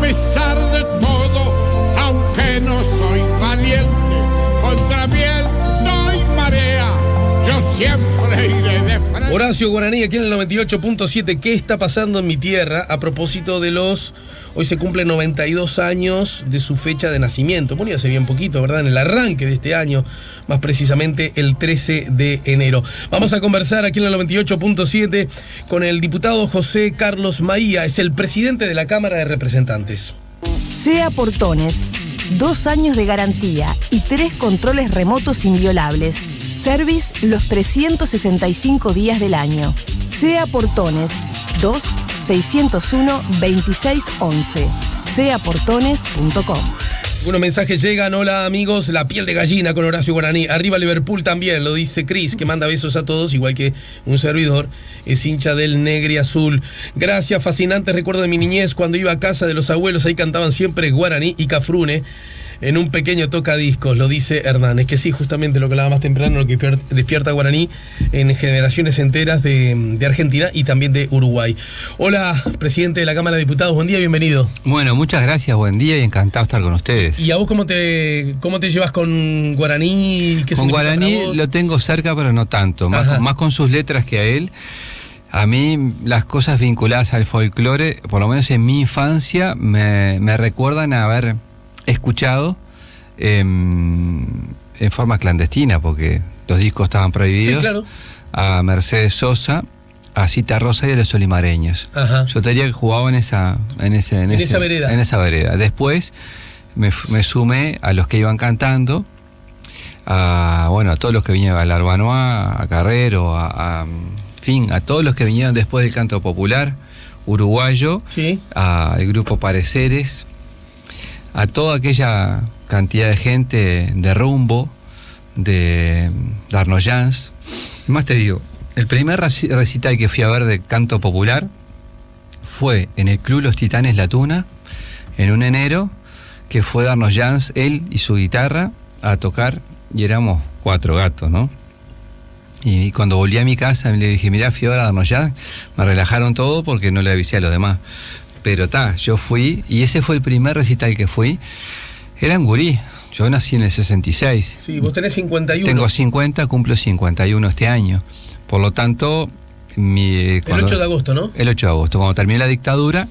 pesar de todo, aunque no soy valiente, contra viento y marea, yo siempre iré de frente. Horacio Guaraní, aquí en el 98.7. ¿Qué está pasando en mi tierra? A propósito de hoy se cumplen 92 años de su fecha de nacimiento. Bueno, ya hace bien poquito, ¿verdad? En el arranque de este año, más precisamente el 13 de enero. Vamos a conversar aquí en el 98.7 con el diputado José Carlos Maía, es el presidente de la Cámara de Representantes. SEA Portones, 2 años de garantía y 3 controles remotos inviolables. Service los 365 días del año. SEA Portones, 2-601-2611. seaportones.com. Unos mensajes llegan. Hola amigos, la piel de gallina con Horacio Guaraní. Arriba Liverpool también, lo dice Cris, que manda besos a todos, igual que un servidor, es hincha del negri azul. Gracias, fascinante recuerdo de mi niñez, cuando iba a casa de los abuelos, ahí cantaban siempre Guaraní y Cafrune en un pequeño tocadiscos, lo dice Hernán. Es que sí, justamente lo que hablaba más temprano, lo que despierta Guaraní en generaciones enteras de Argentina y también de Uruguay. Hola, presidente de la Cámara de Diputados, buen día, bienvenido. Bueno, muchas gracias, buen día y encantado de estar con ustedes. ¿Y a vos cómo te llevas con Guaraní? Con Guaraní lo tengo cerca, pero no tanto, más con sus letras que a él. A mí las cosas vinculadas al folclore, por lo menos en mi infancia, me recuerdan a haber escuchado en forma clandestina, porque los discos estaban prohibidos. Sí, claro. A Mercedes Sosa, a Cita Rosa y a los Olimareños. Ajá. Yo tenía que jugaba en esa vereda. En esa vereda. Después me sumé a los que iban cantando, a todos los que vinieron, a Larbanois, a Carrero, en fin, a todos los que vinieron después del canto popular uruguayo, sí, al grupo Pareceres, a toda aquella cantidad de gente de Rumbo, de Darnoyans. Más te digo, el primer recital que fui a ver de canto popular fue en el Club Los Titanes La Tuna, en un enero, que fue Darnoyans, él y su guitarra, a tocar, y éramos 4 gatos, ¿no? Y cuando volví a mi casa le dije, mirá, fui a ver a Darnoyans, me relajaron todo porque no le avisé a los demás. Pero yo fui, y ese fue el primer recital que fui. Era un gurí, yo nací en el 66. Sí, vos tenés 51. Tengo 50, cumplo 51 este año. Por lo tanto, el 8 de agosto, ¿no? El 8 de agosto, cuando terminé la dictadura,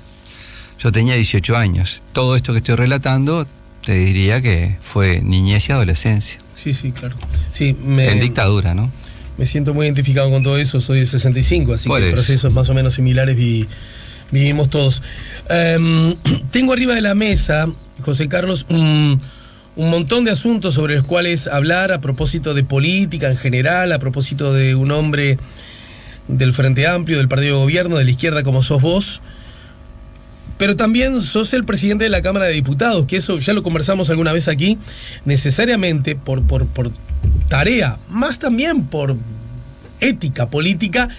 yo tenía 18 años. Todo esto que estoy relatando, te diría que fue niñez y adolescencia. Sí, claro. Sí, en dictadura, ¿no? Me siento muy identificado con todo eso, soy de 65, así que procesos más o menos similares vivimos todos. Tengo arriba de la mesa, José Carlos, un montón de asuntos sobre los cuales hablar a propósito de política en general, a propósito de un hombre del Frente Amplio, del partido de gobierno, de la izquierda como sos vos, pero también sos el presidente de la Cámara de Diputados, que eso ya lo conversamos alguna vez aquí, necesariamente por tarea, más también por ética política,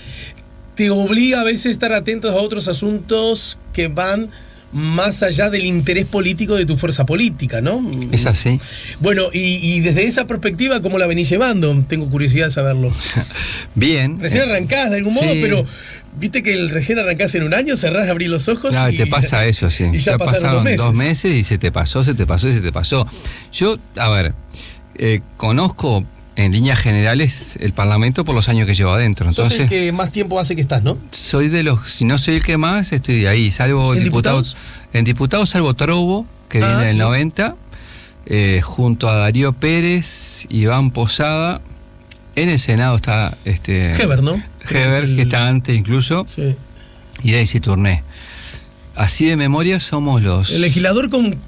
te obliga a veces a estar atentos a otros asuntos que van más allá del interés político de tu fuerza política, ¿no? Es así. Bueno, y desde esa perspectiva, ¿cómo la venís llevando? Tengo curiosidad de saberlo. Bien. Recién arrancás de algún modo, pero viste que recién arrancás en un año, cerrás, abrís los ojos. Claro, y te pasa eso, sí. Y ya pasaron 2 meses y se te pasó. Yo, a ver, conozco en líneas generales el Parlamento por los años que llevo adentro. Entonces, sos el que más tiempo hace que estás, ¿no? Soy si no soy el que más, estoy ahí. Salvo ¿En diputados? En diputados salvo Trobo, que viene en el 90, junto a Darío Pérez, Iván Posada. En el Senado está Heber, ¿no? Heber, que está antes incluso. Sí. Y Daisy Tourné. Así de memoria somos los... El legislador con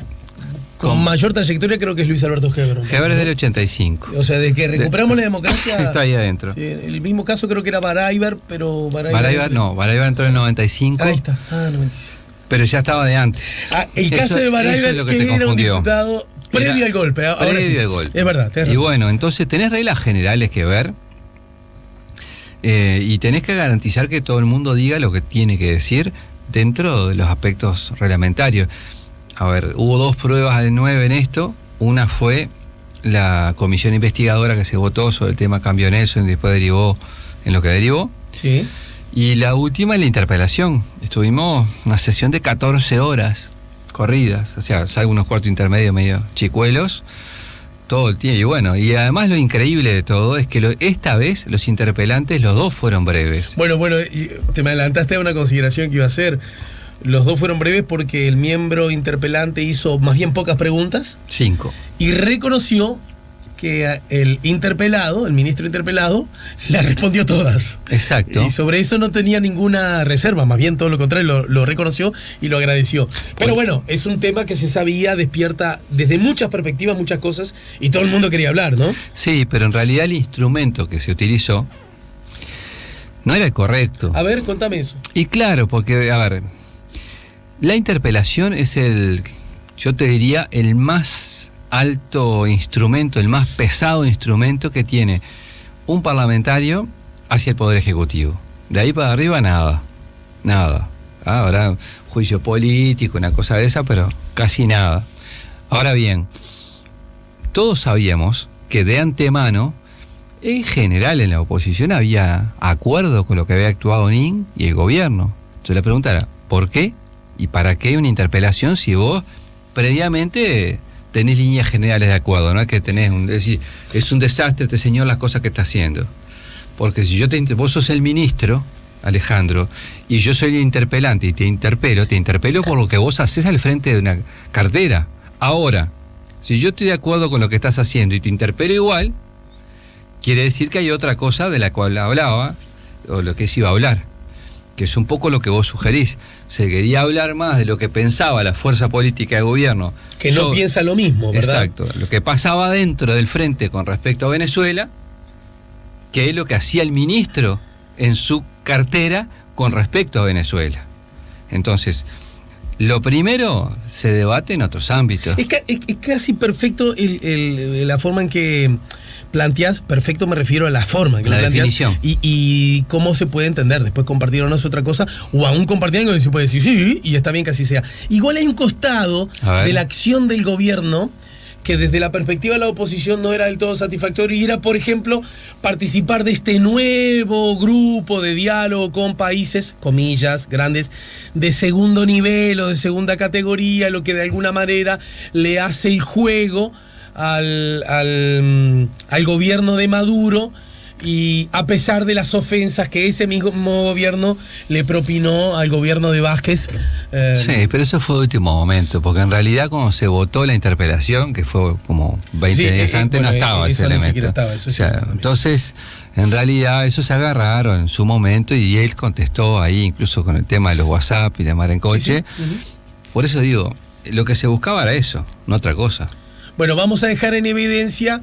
mayor trayectoria creo que es Luis Alberto Heber. Heber es del 85. O sea, de que recuperamos la democracia... Está ahí adentro. Sí, el mismo caso creo que era Baraybar, pero Baraybar entró en el 95. Ahí está, 95. Pero ya estaba de antes. El caso de Baraybar, es que era un diputado previo al golpe. Ahora sí, al golpe. Es verdad. Y bueno, entonces tenés reglas generales que ver y tenés que garantizar que todo el mundo diga lo que tiene que decir dentro de los aspectos reglamentarios. A ver, hubo 2 pruebas de 9 en esto. Una fue la comisión investigadora que se votó sobre el tema Cambio Nelson y después derivó en lo que derivó. Sí. Y la última es la interpelación. Estuvimos una sesión de 14 horas corridas, o sea, salgo unos cuartos intermedios medio chicuelos, todo el tiempo. Y bueno, y además lo increíble de todo es que esta vez los interpelantes, los dos fueron breves. Bueno, te me adelantaste a una consideración que iba a hacer. Los dos fueron breves porque el miembro interpelante hizo más bien pocas preguntas. 5. Y reconoció que el interpelado, el ministro interpelado, le respondió todas. Exacto. Y sobre eso no tenía ninguna reserva, más bien todo lo contrario, lo reconoció y lo agradeció. Pero bueno, es un tema que se sabía, despierta desde muchas perspectivas, muchas cosas, y todo el mundo quería hablar, ¿no? Sí, pero en realidad el instrumento que se utilizó no era el correcto. A ver, contame eso. Y claro, porque, a ver, la interpelación es yo te diría, el más alto instrumento, el más pesado instrumento que tiene un parlamentario hacia el Poder Ejecutivo. De ahí para arriba nada. Ahora juicio político, una cosa de esa, pero casi nada. Ahora bien, todos sabíamos que de antemano, en general en la oposición había acuerdo con lo que había actuado NIN y el gobierno. Entonces la pregunta era, ¿por qué y para qué una interpelación si vos previamente tenés líneas generales de acuerdo? No es que tenés es decir, es un desastre este señor las cosas que está haciendo. Porque si vos sos el ministro, Alejandro, y yo soy el interpelante y te interpelo por lo que vos haces al frente de una cartera. Ahora, si yo estoy de acuerdo con lo que estás haciendo y te interpelo igual, quiere decir que hay otra cosa de la cual hablaba, o lo que se iba a hablar, que es un poco lo que vos sugerís. Se quería hablar más de lo que pensaba la fuerza política de gobierno. Que no piensa lo mismo, ¿verdad? Exacto. Lo que pasaba dentro del frente con respecto a Venezuela, que es lo que hacía el ministro en su cartera con respecto a Venezuela. Entonces, lo primero se debate en otros ámbitos. Es casi perfecto la forma en que planteás, perfecto me refiero a la forma que la lo planteás definición. Y cómo se puede entender. Después compartir o no es otra cosa, o aún compartir algo que se puede decir sí, y está bien que así sea. Igual hay un costado de la acción del gobierno que desde la perspectiva de la oposición no era del todo satisfactorio, y era, por ejemplo, participar de este nuevo grupo de diálogo con países, comillas, grandes, de segundo nivel o de segunda categoría, lo que de alguna manera le hace el juego al gobierno de Maduro, y a pesar de las ofensas que ese mismo gobierno le propinó al gobierno de Vázquez. Sí, pero eso fue de último momento, porque en realidad cuando se votó la interpelación, que fue como 20 días antes, no estaba ese elemento. Ni siquiera estaba, eso entonces, en realidad, eso se agarraron en su momento y él contestó ahí, incluso con el tema de los WhatsApp y la mar en coche. Sí. Uh-huh. Por eso digo, lo que se buscaba era eso, no otra cosa. Bueno, vamos a dejar en evidencia,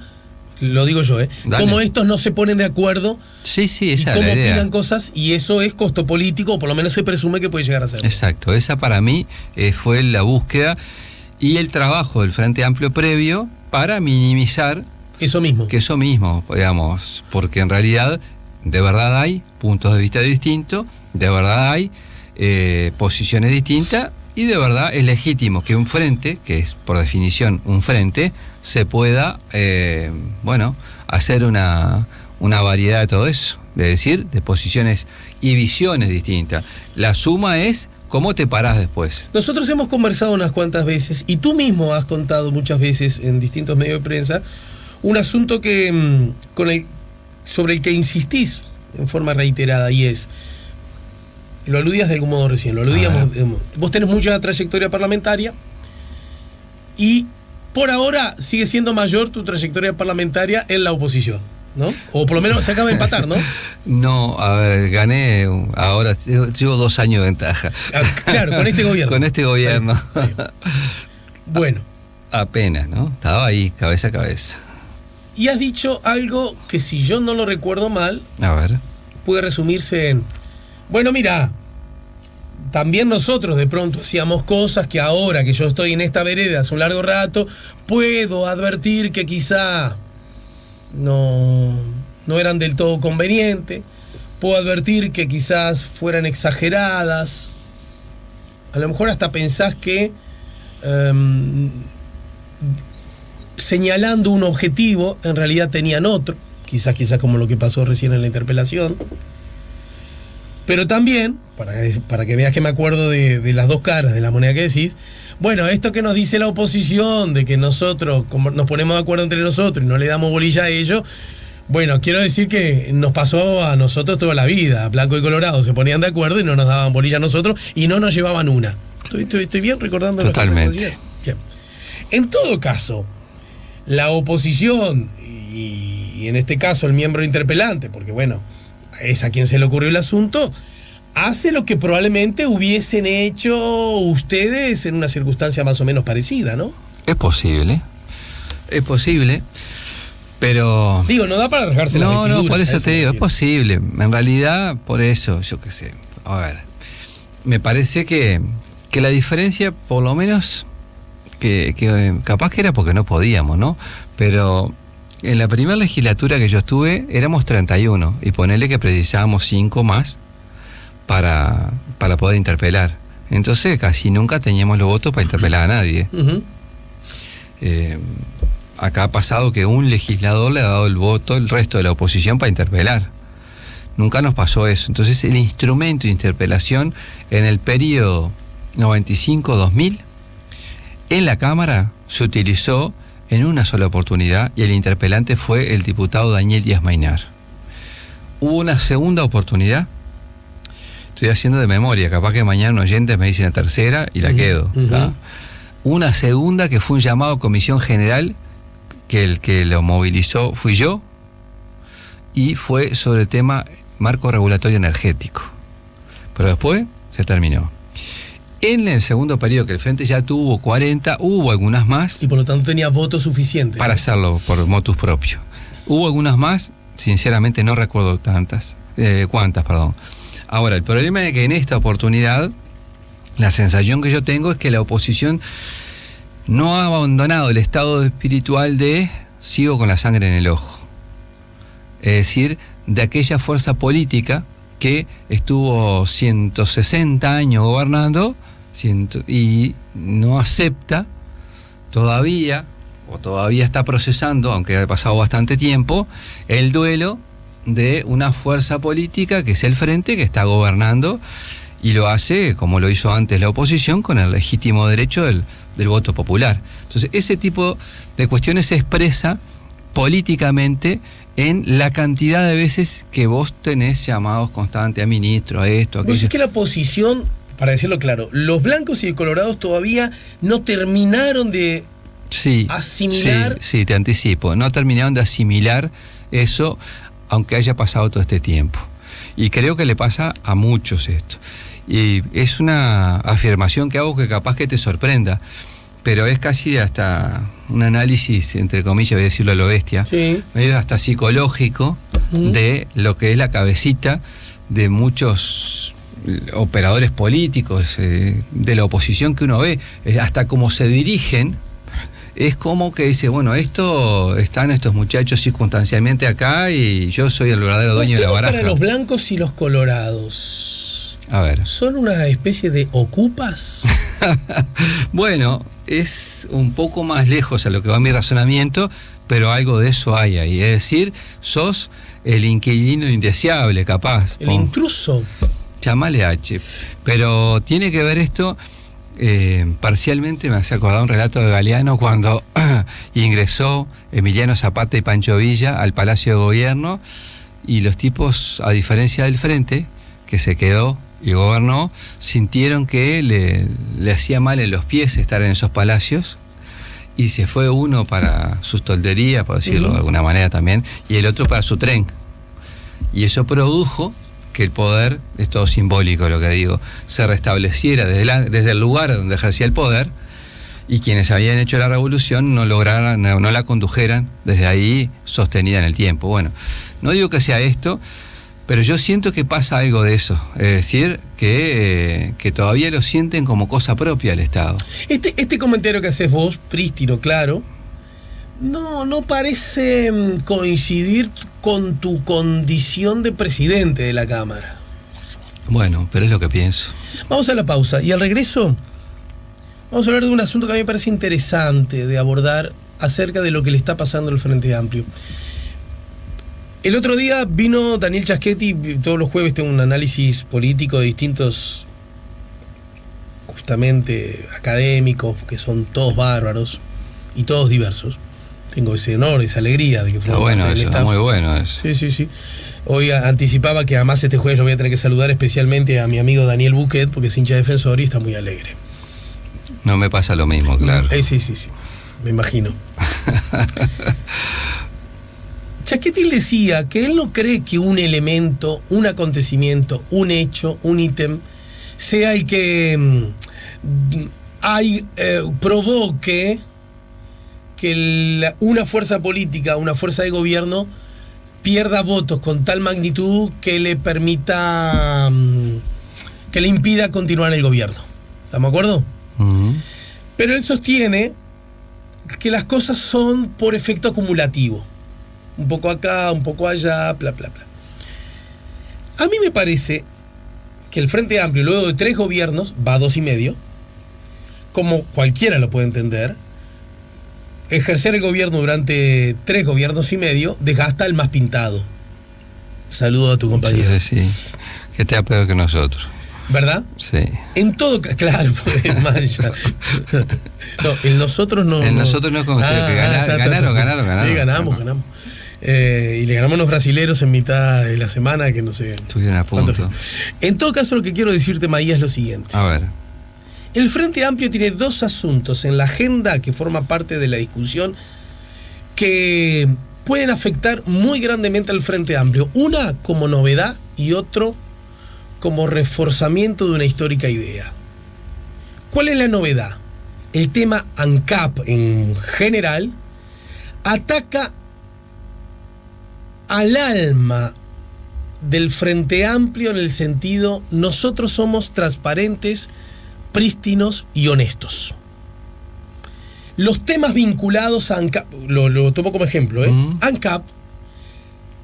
lo digo yo, cómo estos no se ponen de acuerdo, esa y cómo opinan cosas, y eso es costo político, o por lo menos se presume que puede llegar a ser. Exacto, esa para mí fue la búsqueda y el trabajo del Frente Amplio previo para minimizar eso mismo. Que eso mismo, digamos, porque en realidad de verdad hay puntos de vista distintos, de verdad hay posiciones distintas, y de verdad es legítimo que un frente, que es por definición un frente, se pueda, hacer una variedad de todo eso, es decir, de posiciones y visiones distintas. La suma es cómo te parás después. Nosotros hemos conversado unas cuantas veces, y tú mismo has contado muchas veces en distintos medios de prensa, un asunto sobre el que insistís en forma reiterada, y es... Lo aludías de algún modo recién, vos tenés mucha trayectoria parlamentaria y por ahora sigue siendo mayor tu trayectoria parlamentaria en la oposición, ¿no? O por lo menos se acaba de empatar, ¿no? No, a ver, gané, ahora llevo 2 años de ventaja. Claro, con este gobierno. Con este gobierno. Está bien. Bueno. Apenas, ¿no? Estaba ahí, cabeza a cabeza. Y has dicho algo que, si yo no lo recuerdo mal, a ver, puede resumirse en... Bueno, mira, también nosotros de pronto hacíamos cosas que ahora que yo estoy en esta vereda hace un largo rato, puedo advertir que quizá no eran del todo convenientes, puedo advertir que quizás fueran exageradas, a lo mejor hasta pensás que señalando un objetivo en realidad tenían otro, quizás como lo que pasó recién en la interpelación. Pero también, para que veas que me acuerdo de las dos caras de la moneda que decís, bueno, esto que nos dice la oposición, de que nosotros nos ponemos de acuerdo entre nosotros y no le damos bolilla a ellos, bueno, quiero decir que nos pasó a nosotros toda la vida. Blanco y Colorado se ponían de acuerdo y no nos daban bolilla a nosotros y no nos llevaban una. ¿Estoy bien recordando lo que totalmente? Bien. En todo caso, la oposición y en este caso el miembro interpelante, porque bueno, es a quien se le ocurrió el asunto, hace lo que probablemente hubiesen hecho ustedes en una circunstancia más o menos parecida, ¿no? Es posible, pero... Digo, no da para rasgarse las vestiduras. No, por eso te digo, es posible. En realidad, por eso, yo qué sé. A ver, me parece que la diferencia, por lo menos, que capaz que era porque no podíamos, ¿no? Pero en la primera legislatura que yo estuve, éramos 31, y ponele que precisábamos 5 más para poder interpelar. Entonces casi nunca teníamos los votos para interpelar a nadie. Uh-huh. Acá ha pasado que un legislador le ha dado el voto al resto de la oposición para interpelar. Nunca nos pasó eso. Entonces el instrumento de interpelación en el periodo 95-2000 en la Cámara se utilizó en una sola oportunidad y el interpelante fue el diputado Daniel Díaz Maynar. Hubo una segunda oportunidad. Estoy haciendo de memoria, capaz que mañana un oyente me dice la tercera y la quedo. ¿Tá? Una segunda que fue un llamado a comisión general, que el que lo movilizó fui yo, y fue sobre el tema marco regulatorio energético. Pero después se terminó. En el segundo periodo, que el Frente ya tuvo 40, hubo algunas más. Y por lo tanto tenía votos suficientes. Para hacerlo por motus propio. Hubo algunas más, sinceramente no recuerdo cuántas. Ahora, el problema es que en esta oportunidad, la sensación que yo tengo es que la oposición no ha abandonado el estado espiritual de sigo con la sangre en el ojo. Es decir, de aquella fuerza política que estuvo 160 años gobernando y no acepta todavía, o todavía está procesando, aunque ha pasado bastante tiempo, el duelo de una fuerza política que es el Frente, que está gobernando y lo hace como lo hizo antes la oposición, con el legítimo derecho del voto popular. Entonces ese tipo de cuestiones se expresa políticamente en la cantidad de veces que vos tenés llamados constantes a ministro, a esto, a aquello. Pues es que la oposición, para decirlo claro, los blancos y colorados todavía no terminaron de asimilar. Sí, te anticipo, no terminaron de asimilar eso, aunque haya pasado todo este tiempo. Y creo que le pasa a muchos esto. Y es una afirmación que hago que capaz que te sorprenda, pero es casi hasta un análisis, entre comillas, voy a decirlo a lo bestia, medio hasta psicológico de lo que es la cabecita de muchos operadores políticos, de la oposición que uno ve, hasta cómo se dirigen. Es como que dice, bueno, están estos muchachos circunstancialmente acá y yo soy el verdadero dueño de la baraja. Para los blancos y los colorados, a ver, ¿son una especie de ocupas? Bueno, es un poco más lejos a lo que va mi razonamiento, pero algo de eso hay ahí. Es decir, sos el inquilino indeseable, capaz. El intruso. Llámale H. Pero tiene que ver esto... parcialmente me hace acordar un relato de Galeano cuando ingresó Emiliano Zapata y Pancho Villa al Palacio de Gobierno, y los tipos, a diferencia del Frente, que se quedó y gobernó, sintieron que le hacía mal en los pies estar en esos palacios, y se fue uno para su toldería, por decirlo de alguna manera también, y el otro para su tren, y eso produjo que el poder, es todo simbólico lo que digo, se restableciera desde el lugar donde ejercía el poder, y quienes habían hecho la revolución no la condujeran desde ahí sostenida en el tiempo. Bueno, no digo que sea esto, pero yo siento que pasa algo de eso, es decir, que todavía lo sienten como cosa propia del Estado. Este comentario que haces vos, prístino, claro, no parece coincidir con tu condición de presidente de la Cámara. Bueno, pero es lo que pienso. Vamos a la pausa y al regreso vamos a hablar de un asunto que a mí me parece interesante de abordar acerca de lo que le está pasando al Frente Amplio. El otro día vino Daniel Chasquetti, todos los jueves tengo un análisis político de distintos justamente académicos, que son todos bárbaros y todos diversos. Tengo ese honor, esa alegría de que forman parte del staff. Muy bueno eso. Sí. Hoy anticipaba que además este jueves lo voy a tener que saludar especialmente a mi amigo Daniel Buquet, porque es hincha Defensor y está muy alegre. No me pasa lo mismo, claro. Sí, me imagino. Chaquetil decía que él no cree que un elemento, un acontecimiento, un hecho, un ítem, sea el que provoque que una fuerza política, una fuerza de gobierno pierda votos con tal magnitud que le permita, que le impida continuar el gobierno. ¿Estamos de acuerdo? Uh-huh. Pero él sostiene que las cosas son por efecto acumulativo. Un poco acá, un poco allá, bla, bla, bla. A mí me parece que el Frente Amplio, luego de 3 gobiernos, va a 2,5, como cualquiera lo puede entender. Ejercer el gobierno durante 3 gobiernos y medio desgasta al más pintado. Saludo a tu compañero. Sí, que te ha peor que nosotros. ¿Verdad? Sí. En todo, claro, pues mancha. No, en nosotros no. En nosotros no es como ustedes, que ganaron. Sí, ganamos. Y le ganamos a los brasileros en mitad de la semana, que no sé. Estuvieron a punto. En todo caso, lo que quiero decirte, Maía, es lo siguiente. A ver. El Frente Amplio tiene 2 asuntos en la agenda que forman parte de la discusión que pueden afectar muy grandemente al Frente Amplio. Una como novedad y otro como reforzamiento de una histórica idea. ¿Cuál es la novedad? El tema ANCAP en general ataca al alma del Frente Amplio en el sentido: nosotros somos transparentes, prístinos y honestos. Los temas vinculados a ANCAP, lo tomo como ejemplo, ANCAP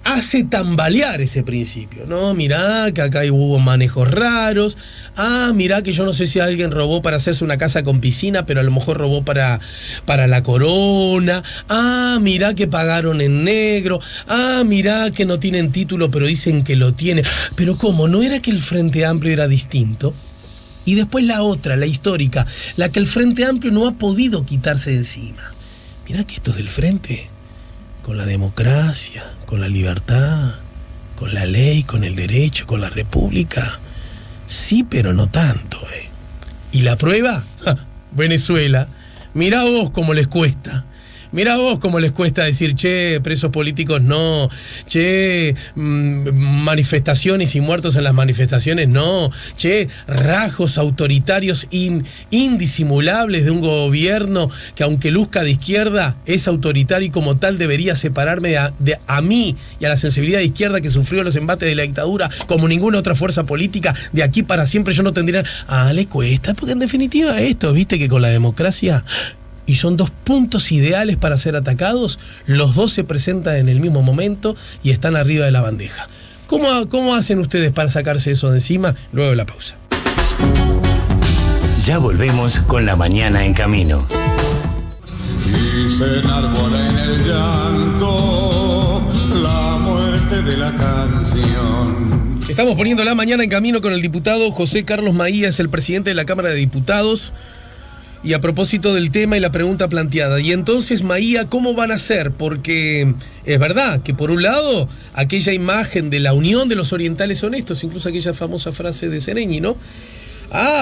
hace tambalear ese principio, ¿no? Mirá que acá hubo manejos raros. Mirá que yo no sé si alguien robó para hacerse una casa con piscina, pero a lo mejor robó para la corona. Mirá que pagaron en negro. Mirá que no tienen título, pero dicen que lo tienen. Pero ¿cómo? ¿No era que el Frente Amplio era distinto? Y después la otra, la histórica, la que el Frente Amplio no ha podido quitarse de encima. Mirá que estos del Frente, con la democracia, con la libertad, con la ley, con el derecho, con la república, sí, pero no tanto, ¿eh? ¿Y la prueba? Venezuela. Mirá vos cómo les cuesta. Mirá vos cómo les cuesta decir, che, presos políticos no, che, manifestaciones y muertos en las manifestaciones no, che, rasgos autoritarios indisimulables de un gobierno que, aunque luzca de izquierda, es autoritario y como tal debería separarme a mí y a la sensibilidad de izquierda que sufrió los embates de la dictadura como ninguna otra fuerza política. De aquí para siempre yo no tendría... le cuesta, porque en definitiva esto, viste que con la democracia... Y son 2 puntos ideales para ser atacados, los 2 se presentan en el mismo momento y están arriba de la bandeja. ¿Cómo hacen ustedes para sacarse eso de encima? Luego de la pausa. Ya volvemos con La Mañana en Camino. Y se enarbola en el llanto la muerte de la canción. Estamos poniendo La Mañana en Camino con el diputado José Carlos Maía, es el presidente de la Cámara de Diputados. Y a propósito del tema y la pregunta planteada, y entonces, Maía, ¿cómo van a hacer? Porque es verdad que por un lado, aquella imagen de la unión de los orientales honestos, incluso aquella famosa frase de Sereñi, ¿no?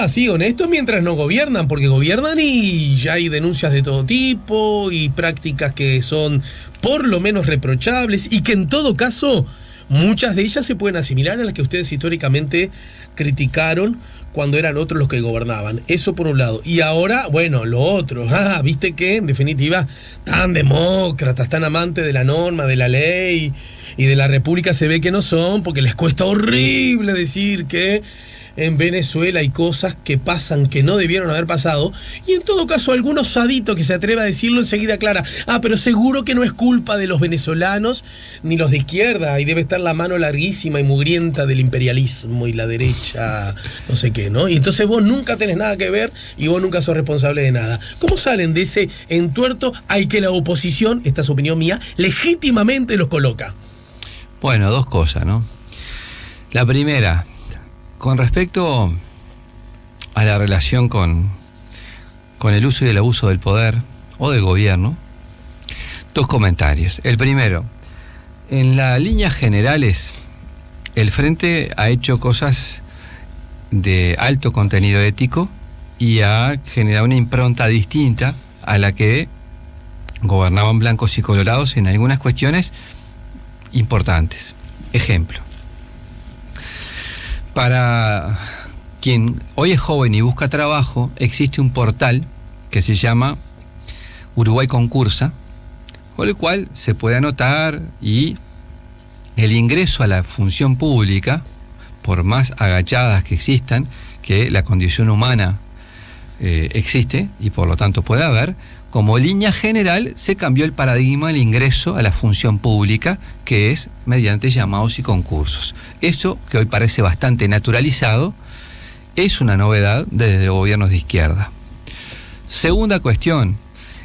Sí, honestos mientras no gobiernan, porque gobiernan y ya hay denuncias de todo tipo y prácticas que son por lo menos reprochables y que en todo caso, muchas de ellas se pueden asimilar a las que ustedes históricamente criticaron cuando eran otros los que gobernaban. Eso por un lado. Y ahora, bueno, lo otro. Viste que, en definitiva, tan demócratas, tan amantes de la norma, de la ley y de la república se ve que no son, porque les cuesta horrible decir que en Venezuela hay cosas que pasan que no debieron haber pasado, y en todo caso algún osadito que se atreva a decirlo enseguida aclara, pero seguro que no es culpa de los venezolanos ni los de izquierda, y debe estar la mano larguísima y mugrienta del imperialismo y la derecha, no sé qué, ¿no? Y entonces vos nunca tenés nada que ver y vos nunca sos responsable de nada. ¿Cómo salen de ese entuerto al que la oposición, esta es opinión mía, legítimamente los coloca? Bueno, 2 cosas, ¿no? La primera, con respecto a la relación con el uso y el abuso del poder o del gobierno, 2 comentarios. El primero, en las líneas generales, el Frente ha hecho cosas de alto contenido ético y ha generado una impronta distinta a la que gobernaban blancos y colorados en algunas cuestiones importantes. Ejemplo, para quien hoy es joven y busca trabajo, existe un portal que se llama Uruguay Concursa, con el cual se puede anotar, y el ingreso a la función pública, por más agachadas que existan, que la condición humana existe y por lo tanto puede haber, como línea general se cambió el paradigma del ingreso a la función pública, que es mediante llamados y concursos. Eso, que hoy parece bastante naturalizado, es una novedad desde gobiernos de izquierda. Segunda cuestión,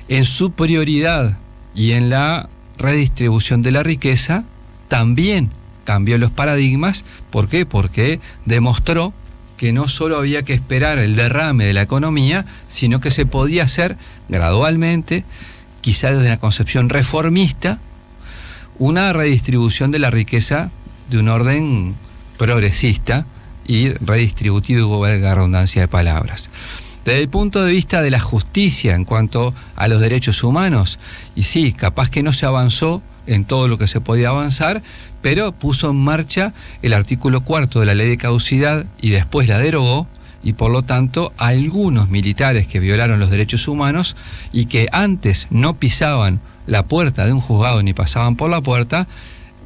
en su prioridad y en la redistribución de la riqueza, también cambió los paradigmas. ¿Por qué? Porque demostró que no solo había que esperar el derrame de la economía, sino que se podía hacer gradualmente, quizás desde una concepción reformista, una redistribución de la riqueza de un orden progresista y redistributivo, valga la redundancia de palabras. Desde el punto de vista de la justicia en cuanto a los derechos humanos, y sí, capaz que no se avanzó en todo lo que se podía avanzar, pero puso en marcha el artículo 4 de la ley de caducidad y después la derogó, y por lo tanto algunos militares que violaron los derechos humanos y que antes no pisaban la puerta de un juzgado ni pasaban por la puerta,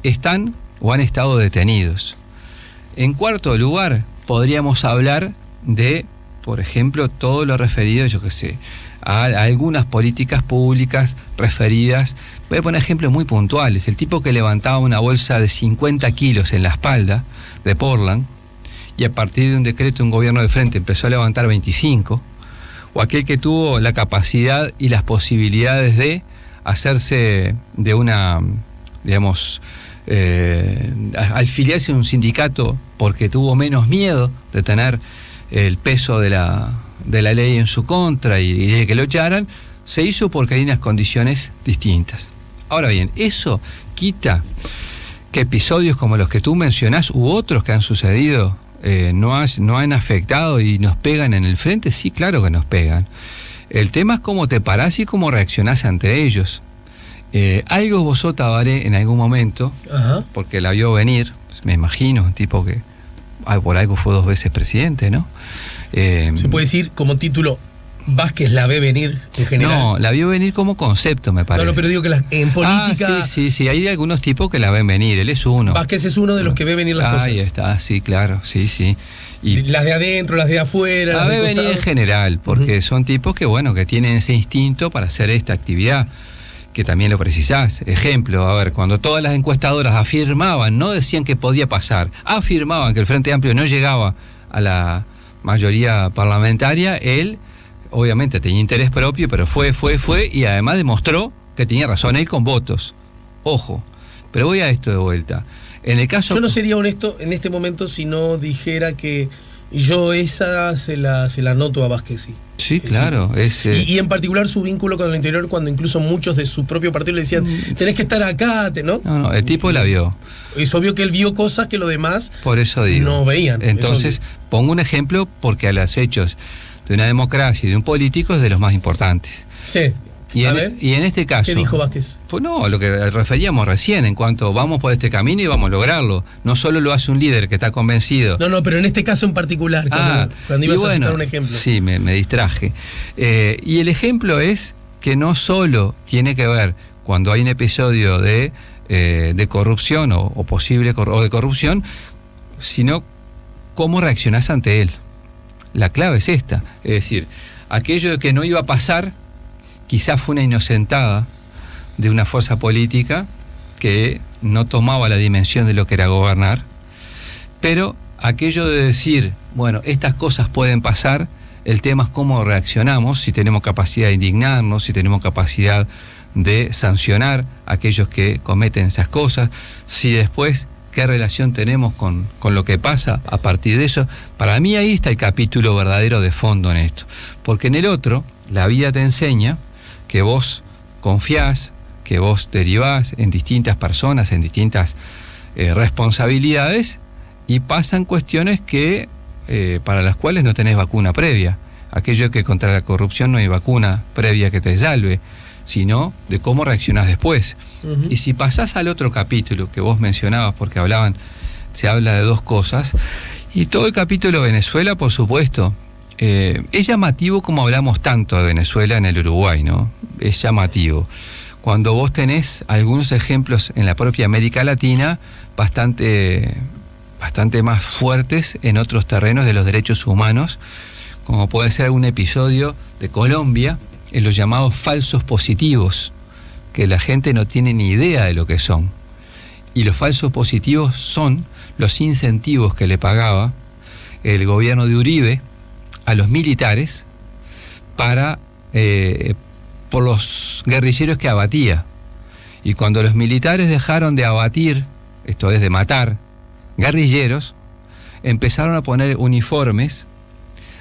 están o han estado detenidos. En cuarto lugar, podríamos hablar de, por ejemplo, todo lo referido, a algunas políticas públicas referidas. Voy a poner ejemplos muy puntuales. El tipo que levantaba una bolsa de 50 kilos en la espalda de Portland, y a partir de un decreto de un gobierno de frente empezó a levantar 25, o aquel que tuvo la capacidad y las posibilidades de hacerse de una, afiliarse a un sindicato porque tuvo menos miedo de tener el peso de la ley en su contra y de que lo echaran, se hizo porque hay unas condiciones distintas. Ahora bien, eso quita que episodios como los que tú mencionás u otros que han sucedido no han afectado y nos pegan en el frente. Sí, claro que nos pegan. El tema es cómo te parás y cómo reaccionás ante ellos. Algo vosotros, Tabaré, en algún momento, porque la vio venir, me imagino, un tipo que por algo fue 2 veces presidente, ¿no? Se puede decir como título, Vázquez la ve venir en general. No, la vio venir como concepto, me parece. No, pero digo que en política... Sí, hay algunos tipos que la ven venir, él es uno. Vázquez es uno de los que ve venir las cosas. Ahí está, sí, claro, sí. Y las de adentro, las de afuera, la ve venir en general, porque son tipos que tienen ese instinto para hacer esta actividad, que también lo precisás. Ejemplo, cuando todas las encuestadoras afirmaban, no decían que podía pasar, afirmaban que el Frente Amplio no llegaba a la mayoría parlamentaria, él obviamente tenía interés propio, pero fue y además demostró que tenía razón él con votos. Ojo, pero voy a esto de vuelta. En el caso... Yo no sería honesto en este momento si no dijera que yo esa se la noto a Vázquez, sí. Sí, claro. Y en particular su vínculo con el interior, cuando incluso muchos de su propio partido le decían, tenés que estar acá, ¿no? No, el tipo la vio. Es obvio que él vio cosas que los demás por eso digo, no veían. Entonces, pongo un ejemplo porque a los hechos de una democracia y de un político es de los más importantes. Sí. Y en este caso... ¿Qué dijo Vázquez? Pues no, lo que referíamos recién, en cuanto vamos por este camino y vamos a lograrlo. No solo lo hace un líder que está convencido. No, pero en este caso en particular, cuando ibas a citar un ejemplo. Sí, me distraje. Y el ejemplo es que no solo tiene que ver cuando hay un episodio de corrupción o posible o de corrupción, sino cómo reaccionás ante él. La clave es esta. Es decir, aquello que no iba a pasar, quizás fue una inocentada de una fuerza política que no tomaba la dimensión de lo que era gobernar, pero aquello de decir, estas cosas pueden pasar, el tema es cómo reaccionamos, si tenemos capacidad de indignarnos, si tenemos capacidad de sancionar a aquellos que cometen esas cosas, si después qué relación tenemos con lo que pasa a partir de eso. Para mí ahí está el capítulo verdadero de fondo en esto. Porque en el otro, la vida te enseña que vos confiás, que vos derivás en distintas personas, en distintas responsabilidades, y pasan cuestiones que para las cuales no tenés vacuna previa. Aquello que contra la corrupción no hay vacuna previa que te salve, sino de cómo reaccionás después. Uh-huh. Y si pasás al otro capítulo que vos mencionabas, porque se habla de dos cosas, y todo el capítulo de Venezuela, por supuesto, es llamativo como hablamos tanto de Venezuela en el Uruguay, ¿no? Es llamativo. Cuando vos tenés algunos ejemplos en la propia América Latina bastante más fuertes en otros terrenos de los derechos humanos, como puede ser un episodio de Colombia, en los llamados falsos positivos, que la gente no tiene ni idea de lo que son. Y los falsos positivos son los incentivos que le pagaba el gobierno de Uribe a los militares por los guerrilleros que abatía. Y cuando los militares dejaron de abatir, esto es de matar, guerrilleros, empezaron a poner uniformes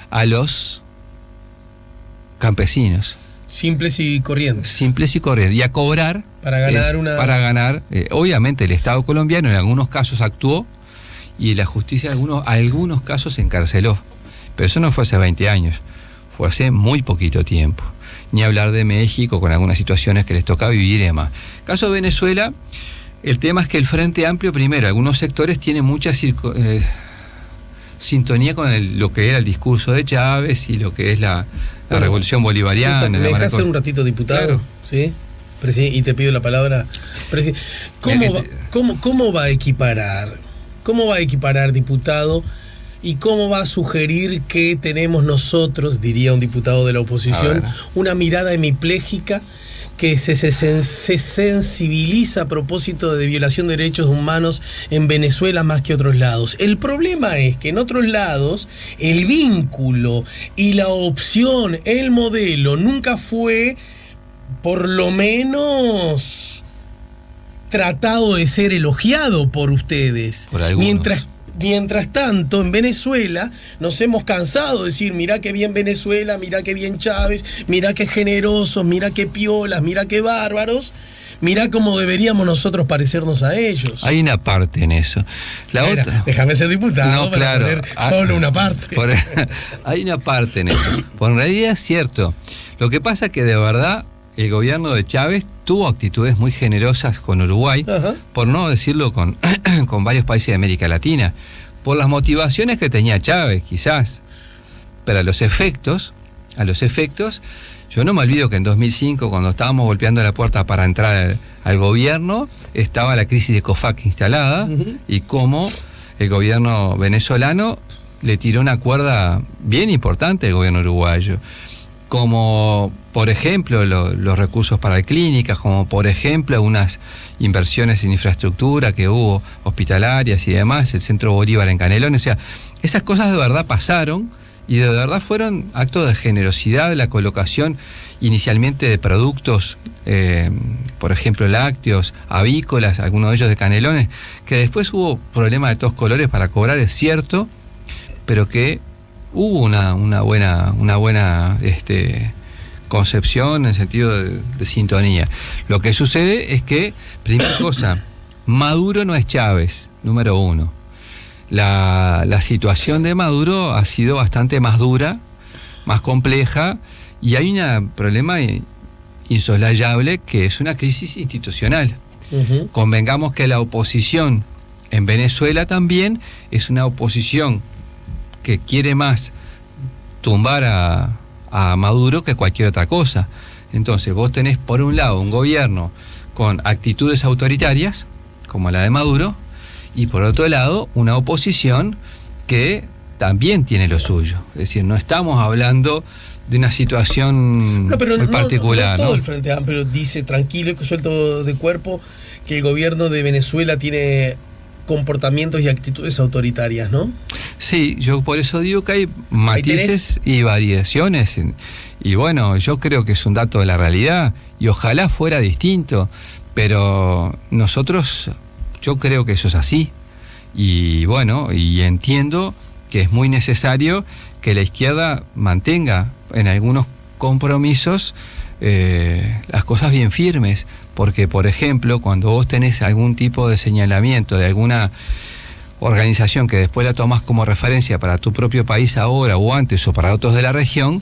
a los campesinos. Simples y corrientes. Y a cobrar para ganar obviamente el Estado colombiano en algunos casos actuó y la justicia en algunos casos encarceló. Pero eso no fue hace 20 años, fue hace muy poquito tiempo. Ni hablar de México con algunas situaciones que les toca vivir y demás. Caso de Venezuela, el tema es que el Frente Amplio, primero, algunos sectores tienen mucha sintonía con lo que era el discurso de Chávez y lo que es la revolución bolivariana. ¿Me dejas hacer un ratito, diputado? Claro. ¿Sí? Y te pido la palabra. ¿Cómo va a equiparar? ¿Cómo va a equiparar, diputado? ¿Y cómo va a sugerir que tenemos nosotros, diría un diputado de la oposición, una mirada hemipléjica que se sensibiliza a propósito de violación de derechos humanos en Venezuela más que otros lados? El problema es que en otros lados el vínculo y la opción, el modelo, nunca fue, por lo menos, tratado de ser elogiado por ustedes. Por algunos. Mientras tanto, en Venezuela nos hemos cansado de decir, mirá qué bien Venezuela, mirá qué bien Chávez, mirá qué generosos, mirá qué piolas, mirá qué bárbaros, mirá cómo deberíamos nosotros parecernos a ellos. Hay una parte en eso. Otra. Déjame ser diputado para poner solo una parte. Hay una parte en eso. Por en realidad es cierto. Lo que pasa es que de verdad el gobierno de Chávez tuvo actitudes muy generosas con Uruguay, uh-huh, por no decirlo con varios países de América Latina, por las motivaciones que tenía Chávez, quizás. Pero a los efectos, yo no me olvido que en 2005, cuando estábamos golpeando la puerta para entrar al gobierno, estaba la crisis de COFAC instalada, uh-huh, y cómo el gobierno venezolano le tiró una cuerda bien importante al gobierno uruguayo. Como por ejemplo los recursos para clínicas, como por ejemplo algunas inversiones en infraestructura que hubo, hospitalarias y demás, el Centro Bolívar en Canelones. O sea, esas cosas de verdad pasaron y de verdad fueron actos de generosidad, la colocación inicialmente de productos, por ejemplo lácteos, avícolas, algunos de ellos de Canelones, que después hubo problemas de todos colores para cobrar, es cierto, pero que hubo una buena concepción en sentido de sintonía. Lo que sucede es que, primera cosa, Maduro no es Chávez, número uno. La situación de Maduro ha sido bastante más dura, más compleja, y hay un problema insoslayable que es una crisis institucional. Uh-huh. Convengamos que la oposición en Venezuela también es una oposición que quiere más tumbar a Maduro que cualquier otra cosa. Entonces vos tenés por un lado un gobierno con actitudes autoritarias, como la de Maduro, y por otro lado una oposición que también tiene lo suyo. Es decir, no estamos hablando de una situación muy particular. No todo el Frente Amplio dice tranquilo y suelto de cuerpo que el gobierno de Venezuela tiene comportamientos y actitudes autoritarias, ¿no? Sí, yo por eso digo que hay matices y variaciones. Y bueno, yo creo que es un dato de la realidad y ojalá fuera distinto, pero nosotros, yo creo que eso es así. Y bueno, y entiendo que es muy necesario que la izquierda mantenga en algunos compromisos las cosas bien firmes, porque por ejemplo, cuando vos tenés algún tipo de señalamiento de alguna organización que después la tomás como referencia para tu propio país ahora o antes o para otros de la región,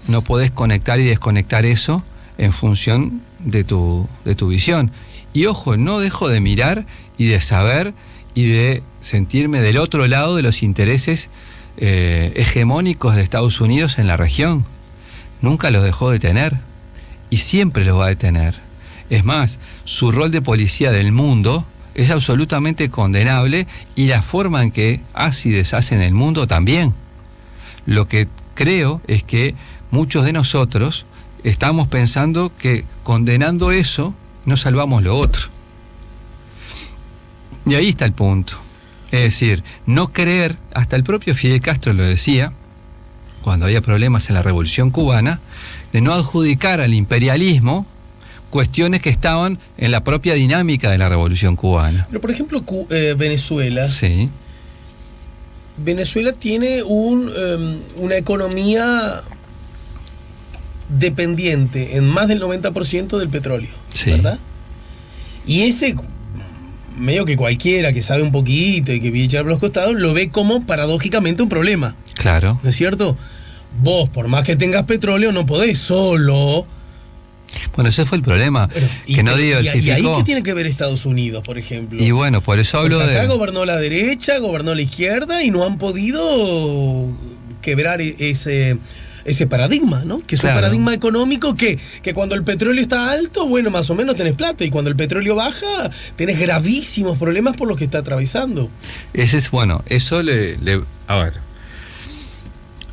no podés conectar y desconectar eso en función de tu visión. Y ojo, no dejo de mirar y de saber y de sentirme del otro lado de los intereses hegemónicos de Estados Unidos en la región. Nunca los dejó de tener y siempre los va a tener. Es más, su rol de policía del mundo es absolutamente condenable y la forma en que hace y deshace en el mundo también. Lo que creo es que muchos de nosotros estamos pensando que condenando eso no salvamos lo otro. Y ahí está el punto. Es decir, no creer, hasta el propio Fidel Castro lo decía, cuando había problemas en la Revolución Cubana, de no adjudicar al imperialismo cuestiones que estaban en la propia dinámica de la Revolución Cubana. Pero por ejemplo, Venezuela. Sí. Venezuela tiene una economía dependiente en más del 90% del petróleo, sí, ¿verdad? Y ese, medio que cualquiera que sabe un poquito y que viene echar por los costados, lo ve como paradójicamente un problema. Claro. ¿No es cierto? Vos, por más que tengas petróleo, no podés solo... Bueno, ese fue el problema. Y ahí ¿qué tiene que ver Estados Unidos, por ejemplo? Y bueno, por eso hablo porque acá gobernó la derecha, gobernó la izquierda y no han podido quebrar ese paradigma, ¿no? Que es un paradigma económico que cuando el petróleo está alto, bueno, más o menos tenés plata, y cuando el petróleo baja, tenés gravísimos problemas por los que está atravesando. Ese es, bueno, eso a ver,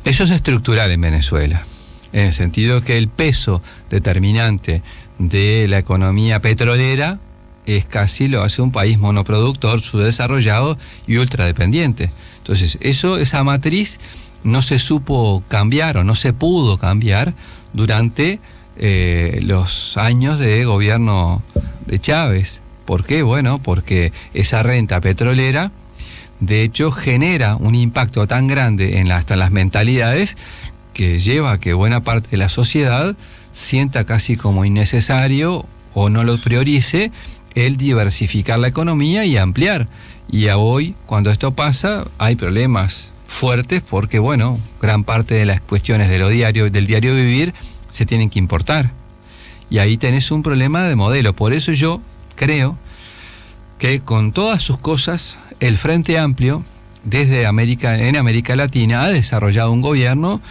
eso es estructural en Venezuela, en el sentido que el peso determinante de la economía petrolera es casi lo hace un país monoproductor, subdesarrollado y ultradependiente. Entonces, esa matriz no se supo cambiar o no se pudo cambiar durante los años de gobierno de Chávez. ¿Por qué? Bueno, porque esa renta petrolera, de hecho, genera un impacto tan grande hasta en las mentalidades que lleva a que buena parte de la sociedad sienta casi como innecesario o no lo priorice el diversificar la economía y ampliar. Y a hoy, cuando esto pasa, hay problemas fuertes porque, bueno, gran parte de las cuestiones del diario vivir se tienen que importar. Y ahí tenés un problema de modelo. Por eso yo creo que con todas sus cosas, el Frente Amplio, en América Latina, ha desarrollado un gobierno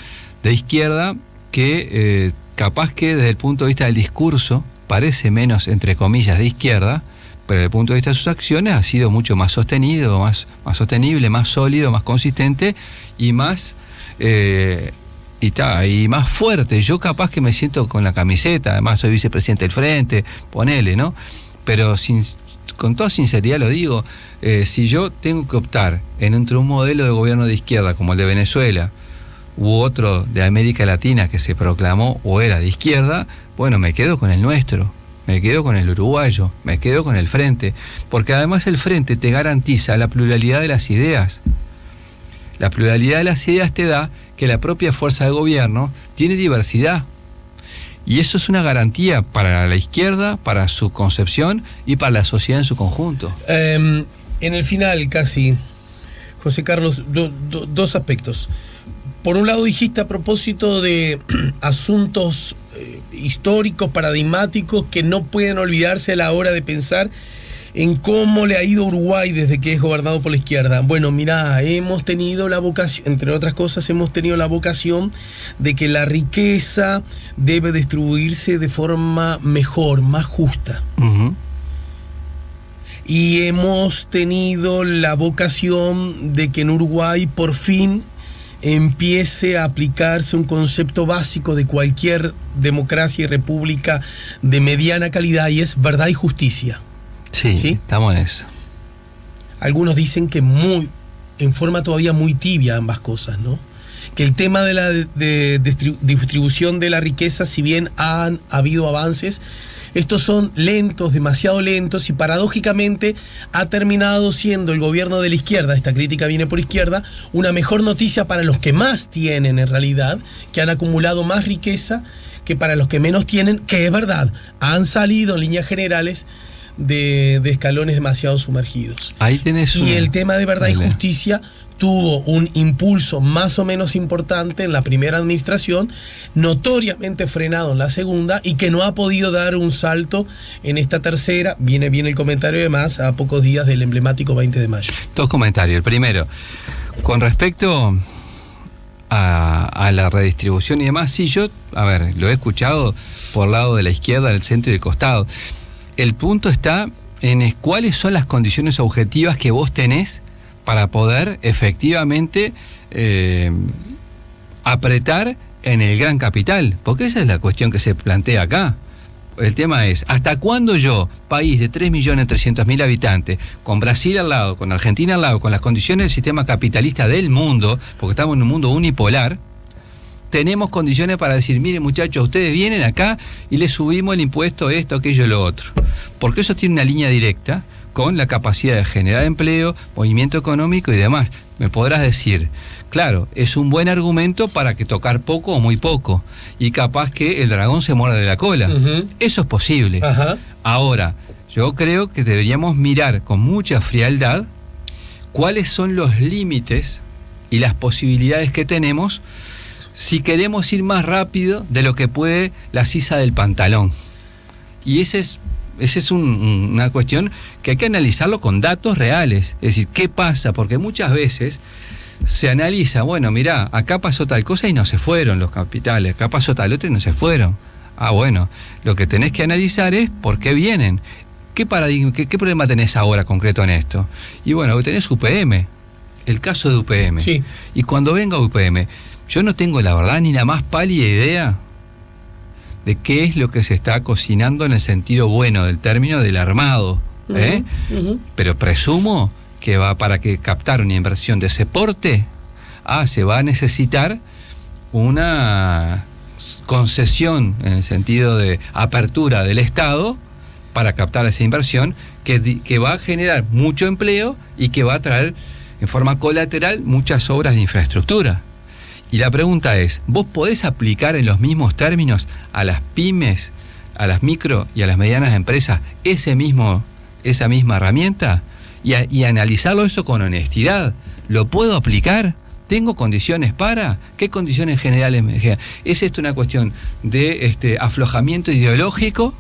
de izquierda que capaz que desde el punto de vista del discurso parece menos, entre comillas, de izquierda, pero desde el punto de vista de sus acciones ha sido mucho más sostenido, más sostenible, más sólido, más consistente y más y más fuerte. Yo capaz que me siento con la camiseta, además soy vicepresidente del Frente, ponele, ¿no? Pero con toda sinceridad lo digo, si yo tengo que optar entre un modelo de gobierno de izquierda como el de Venezuela u otro de América Latina que se proclamó o era de izquierda, bueno, me quedo con el nuestro, me quedo con el uruguayo, me quedo con el Frente, porque además el Frente te garantiza la pluralidad de las ideas. La pluralidad de las ideas te da que la propia fuerza de gobierno tiene diversidad. Y eso es una garantía para la izquierda, para su concepción y para la sociedad en su conjunto. En el final, casi, José Carlos, dos aspectos. Por un lado dijiste a propósito de asuntos históricos, paradigmáticos, que no pueden olvidarse a la hora de pensar en cómo le ha ido a Uruguay desde que es gobernado por la izquierda. Bueno, mirá, hemos tenido la vocación, entre otras cosas, hemos tenido la vocación de que la riqueza debe distribuirse de forma mejor, más justa. Uh-huh. Y hemos tenido la vocación de que en Uruguay por fin empiece a aplicarse un concepto básico de cualquier democracia y república de mediana calidad, y es verdad y justicia. Sí, estamos en eso. Algunos dicen que en forma todavía muy tibia ambas cosas, ¿no? que el tema de la distribución de la riqueza, si bien han habido avances, estos son lentos, demasiado lentos, y paradójicamente ha terminado siendo el gobierno de la izquierda, esta crítica viene por izquierda, una mejor noticia para los que más tienen en realidad, que han acumulado más riqueza, que para los que menos tienen, que es verdad, han salido en líneas generales de escalones demasiado sumergidos. Ahí tenés y el tema de verdad y justicia tuvo un impulso más o menos importante en la primera administración, notoriamente frenado en la segunda, y que no ha podido dar un salto en esta tercera. Viene bien el comentario además a pocos días del emblemático 20 de mayo. Dos comentarios. El primero, con respecto a la redistribución y demás, sí, yo, lo he escuchado por el lado de la izquierda, del centro y del costado. El punto está en cuáles son las condiciones objetivas que vos tenés para poder efectivamente apretar en el gran capital, porque esa es la cuestión que se plantea acá. El tema es, ¿hasta cuándo yo, país de 3.300.000 habitantes, con Brasil al lado, con Argentina al lado, con las condiciones del sistema capitalista del mundo, porque estamos en un mundo unipolar, tenemos condiciones para decir, miren muchachos, ustedes vienen acá y les subimos el impuesto, esto, aquello, lo otro? Porque eso tiene una línea directa con la capacidad de generar empleo, movimiento económico y demás. Me podrás decir, claro, es un buen argumento para que tocar poco o muy poco, y capaz que el dragón se muerde de la cola. Uh-huh. Eso es posible. Uh-huh. Ahora, yo creo que deberíamos mirar con mucha frialdad cuáles son los límites y las posibilidades que tenemos si queremos ir más rápido de lo que puede la sisa del pantalón. Y esa es una cuestión que hay que analizarlo con datos reales. Es decir, ¿qué pasa? Porque muchas veces se analiza, bueno, mirá, acá pasó tal cosa y no se fueron los capitales, acá pasó tal otro y no se fueron. Bueno, lo que tenés que analizar es por qué vienen. ¿Qué problema tenés ahora concreto en esto? Y bueno, tenés UPM, el caso de UPM. Sí. Y cuando venga UPM, yo no tengo la verdad ni la más pálida idea de qué es lo que se está cocinando en el sentido bueno del término del armado, ¿eh? Uh-huh. Pero presumo que va para que captar una inversión de ese porte, se va a necesitar una concesión en el sentido de apertura del Estado para captar esa inversión que va a generar mucho empleo y que va a traer en forma colateral muchas obras de infraestructura. Y la pregunta es, ¿vos podés aplicar en los mismos términos a las pymes, a las micro y a las medianas empresas esa misma herramienta? Y analizarlo eso con honestidad. ¿Lo puedo aplicar? ¿Tengo condiciones para? ¿Qué condiciones generales me generan? ¿Es esto una cuestión de aflojamiento ideológico?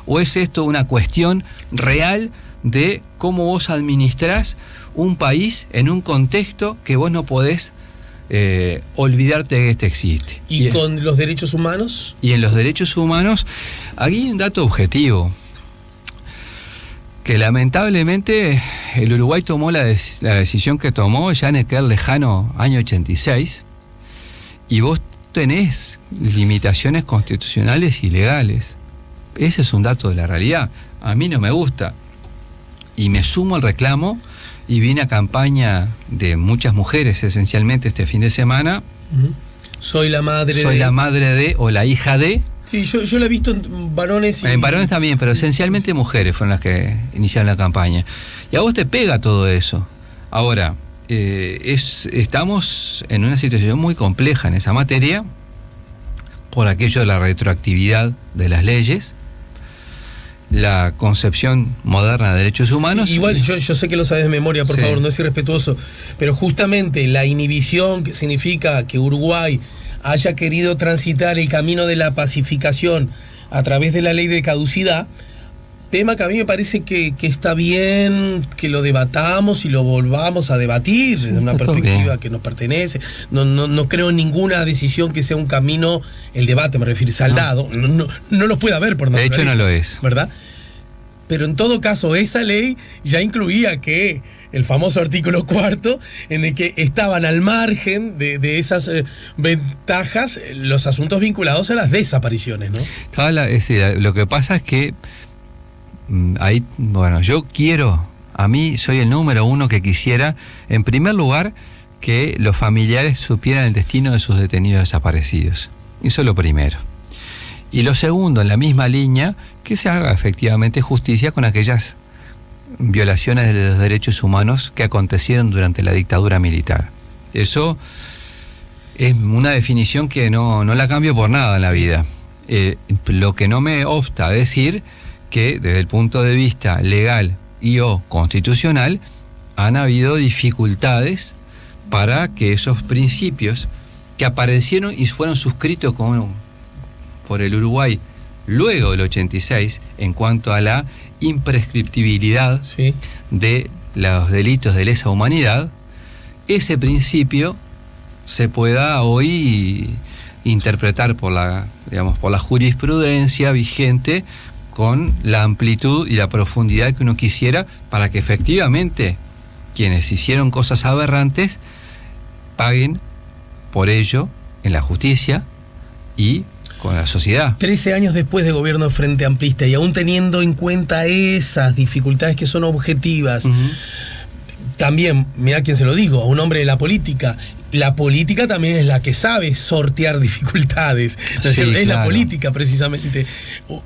¿O es esto una cuestión real de cómo vos administrás un país en un contexto que vos no podés olvidarte que este existe? ¿Y con los derechos humanos? Y en los derechos humanos, aquí hay un dato objetivo, que lamentablemente el Uruguay tomó la decisión que tomó ya en aquel lejano año 86, y vos tenés limitaciones constitucionales y legales. Ese es un dato de la realidad. A mí no me gusta, y me sumo al reclamo. Y vi una campaña de muchas mujeres, esencialmente este fin de semana. Soy la madre de, o la hija de. Sí, yo la he visto en varones. En varones también, pero esencialmente mujeres fueron las que iniciaron la campaña. Y a vos te pega todo eso. Ahora, estamos en una situación muy compleja en esa materia, por aquello de la retroactividad de las leyes, la concepción moderna de derechos humanos. Sí, igual yo sé que lo sabes de memoria, por favor, no es irrespetuoso, pero justamente la inhibición que significa que Uruguay haya querido transitar el camino de la pacificación a través de la ley de caducidad, tema que a mí me parece que está bien que lo debatamos y lo volvamos a debatir desde una perspectiva que nos pertenece. No creo en ninguna decisión que sea un camino, el debate me refiero, saldado. No lo puede haber por naturaleza. De hecho no lo es. ¿Verdad? Pero en todo caso, esa ley ya incluía que el famoso artículo 4, en el que estaban al margen de esas ventajas los asuntos vinculados a las desapariciones, ¿no? Lo que pasa es que ahí, yo soy el número uno que quisiera, en primer lugar, que los familiares supieran el destino de sus detenidos desaparecidos. Eso es lo primero. Y lo segundo, en la misma línea, que se haga efectivamente justicia con aquellas violaciones de los derechos humanos que acontecieron durante la dictadura militar. Eso es una definición que no la cambio por nada en la vida. Lo que no me obsta decir que desde el punto de vista legal y o constitucional han habido dificultades para que esos principios que aparecieron y fueron suscritos por el Uruguay luego del 86 en cuanto a la imprescriptibilidad de los delitos de lesa humanidad, ese principio se pueda hoy interpretar por la jurisprudencia vigente con la amplitud y la profundidad que uno quisiera, para que efectivamente quienes hicieron cosas aberrantes paguen por ello en la justicia y con la sociedad. 13 años después de gobierno Frente Amplista, y aún teniendo en cuenta esas dificultades que son objetivas, también, mira quién se lo digo, a un hombre de la política también es la que sabe sortear dificultades, ¿no es cierto? Es la política precisamente.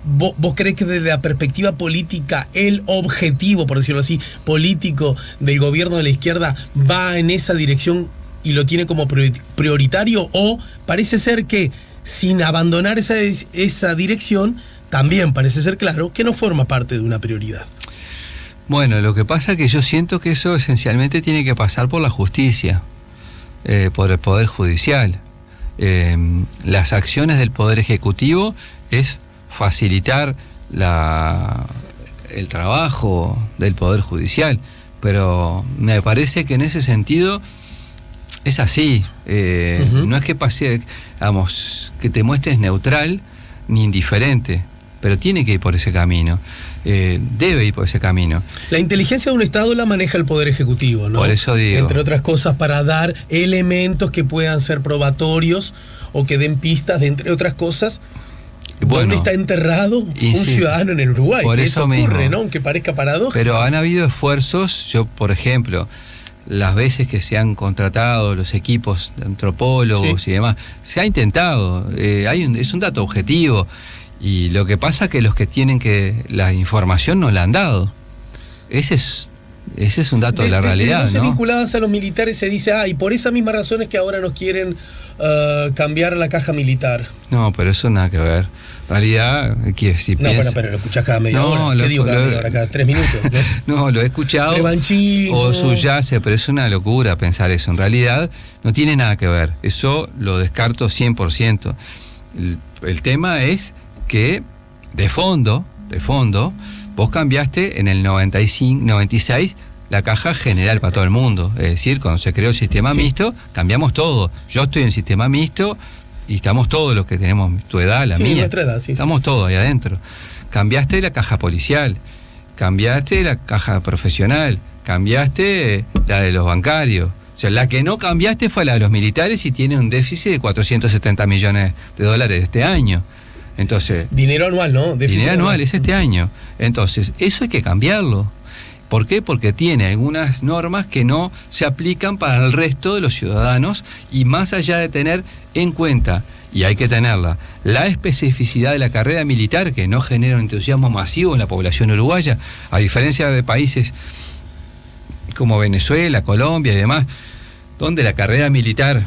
¿Vos creés que desde la perspectiva política el objetivo, por decirlo así, político del gobierno de la izquierda va en esa dirección y lo tiene como prioritario, o parece ser que sin abandonar esa dirección también parece ser claro que no forma parte de una prioridad? Bueno, lo que pasa es que yo siento que eso esencialmente tiene que pasar por la justicia, por el Poder Judicial. Las acciones del Poder Ejecutivo es facilitar el trabajo del Poder Judicial, pero me parece que en ese sentido es así. No es que pase, que te muestres neutral ni indiferente, pero tiene que ir por ese camino. Debe ir por ese camino. La inteligencia de un Estado la maneja el Poder Ejecutivo, ¿no? Por eso digo. Entre otras cosas, para dar elementos que puedan ser probatorios o que den pistas de, entre otras cosas, dónde está enterrado un ciudadano en el Uruguay. Por eso ocurre, mismo, ¿no? Aunque parezca paradójico. Pero han habido esfuerzos, por ejemplo, las veces que se han contratado los equipos de antropólogos y demás, se ha intentado, es un dato objetivo. Y lo que pasa es que los que tienen la información no la han dado. Ese es un dato de la realidad, ¿no? Vinculadas a los militares se dice, y por esa misma razón es que ahora nos quieren cambiar la caja militar. No, pero eso nada que ver. En realidad, bueno, pero lo escuchás cada media hora. ¿Qué digo cada media hora? Cada 3 minutos, ¿no? No, lo he escuchado. Revanchismo. O subyace, pero es una locura pensar eso. En realidad, no tiene nada que ver. Eso lo descarto 100%. El tema es que de fondo, vos cambiaste en el 96 la caja general para todo el mundo. Es decir, cuando se creó el sistema mixto, cambiamos todo. Yo estoy en el sistema mixto y estamos todos los que tenemos tu edad, la mía. Nuestra edad, estamos todos ahí adentro. Cambiaste la caja policial, cambiaste la caja profesional, cambiaste la de los bancarios. O sea, la que no cambiaste fue la de los militares y tiene un déficit de $470 millones este año. Entonces, dinero anual, ¿no? Dinero anual es este año. Entonces, eso hay que cambiarlo. ¿Por qué? Porque tiene algunas normas que no se aplican para el resto de los ciudadanos, y más allá de tener en cuenta, y hay que tenerla, la especificidad de la carrera militar, que no genera un entusiasmo masivo en la población uruguaya, a diferencia de países como Venezuela, Colombia y demás, donde la carrera militar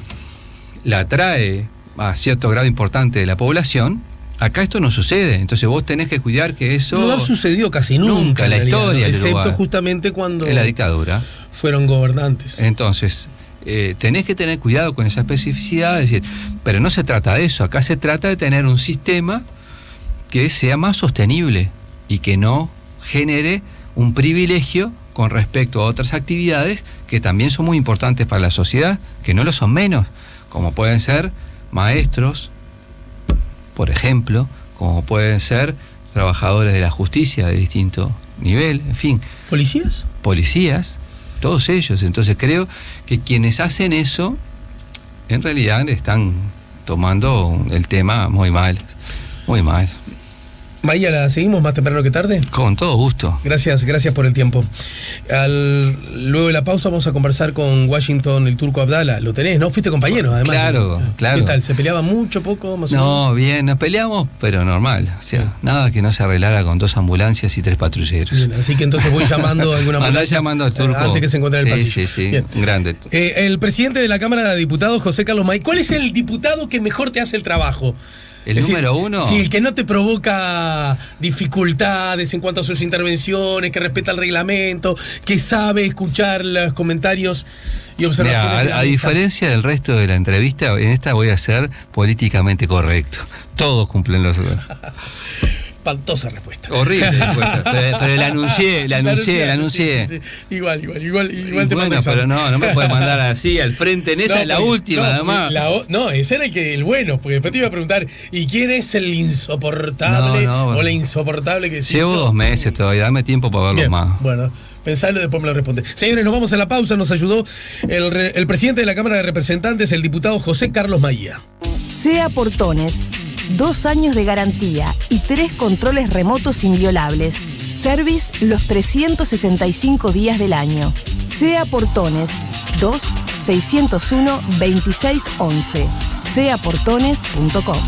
la atrae a cierto grado importante de la población. Acá esto no sucede, entonces vos tenés que cuidar que eso... No ha sucedido casi nunca en la historia, ¿no? Excepto justamente cuando... En la dictadura. Fueron gobernantes. Entonces, tenés que tener cuidado con esa especificidad, es decir, pero no se trata de eso, acá se trata de tener un sistema que sea más sostenible y que no genere un privilegio con respecto a otras actividades que también son muy importantes para la sociedad, que no lo son menos, como pueden ser maestros, por ejemplo, como pueden ser trabajadores de la justicia de distinto nivel, en fin. ¿Policías? Policías, todos ellos. Entonces creo que quienes hacen eso, en realidad están tomando el tema muy mal, muy mal. Maía, ¿la seguimos más temprano que tarde? Con todo gusto. Gracias por el tiempo. Luego de la pausa vamos a conversar con Washington, el turco Abdala. Lo tenés, ¿no? Fuiste compañero, además. Claro. ¿Qué tal? ¿Se peleaba mucho, poco, más o menos? No, bien, nos peleamos, pero normal. O sea, nada que no se arreglara con 2 ambulancias y 3 patrulleros. Bien, así que entonces voy llamando a alguna ambulancia. Andá llamando al turco. Antes que se encuentre en el pasillo. Sí, bien. Grande. El presidente de la Cámara de Diputados, José Carlos Maía. ¿Cuál es el diputado que mejor te hace el trabajo? ¿El número uno? Sí, el que no te provoca dificultades en cuanto a sus intervenciones, que respeta el reglamento, que sabe escuchar los comentarios y observaciones. Mirá, a diferencia del resto de la entrevista, en esta voy a ser políticamente correcto. Todos cumplen los... Espantosa respuesta. Horrible respuesta, pero la anuncié. Sí. Igual te bueno, pero no me puedes mandar así al frente, en esa no, es la última, además. Ese era el bueno, porque después te iba a preguntar, ¿y quién es el insoportable o la insoportable que sí? Llevo 2 meses todavía, dame tiempo para verlo más. Bueno, pensalo y después me lo responde. Señores, nos vamos a la pausa, nos ayudó el presidente de la Cámara de Representantes, el diputado José Carlos Maía. SEA Portones. 2 años de garantía y 3 controles remotos inviolables. Service los 365 días del año. SEA Portones 2-601-2611. seaportones.com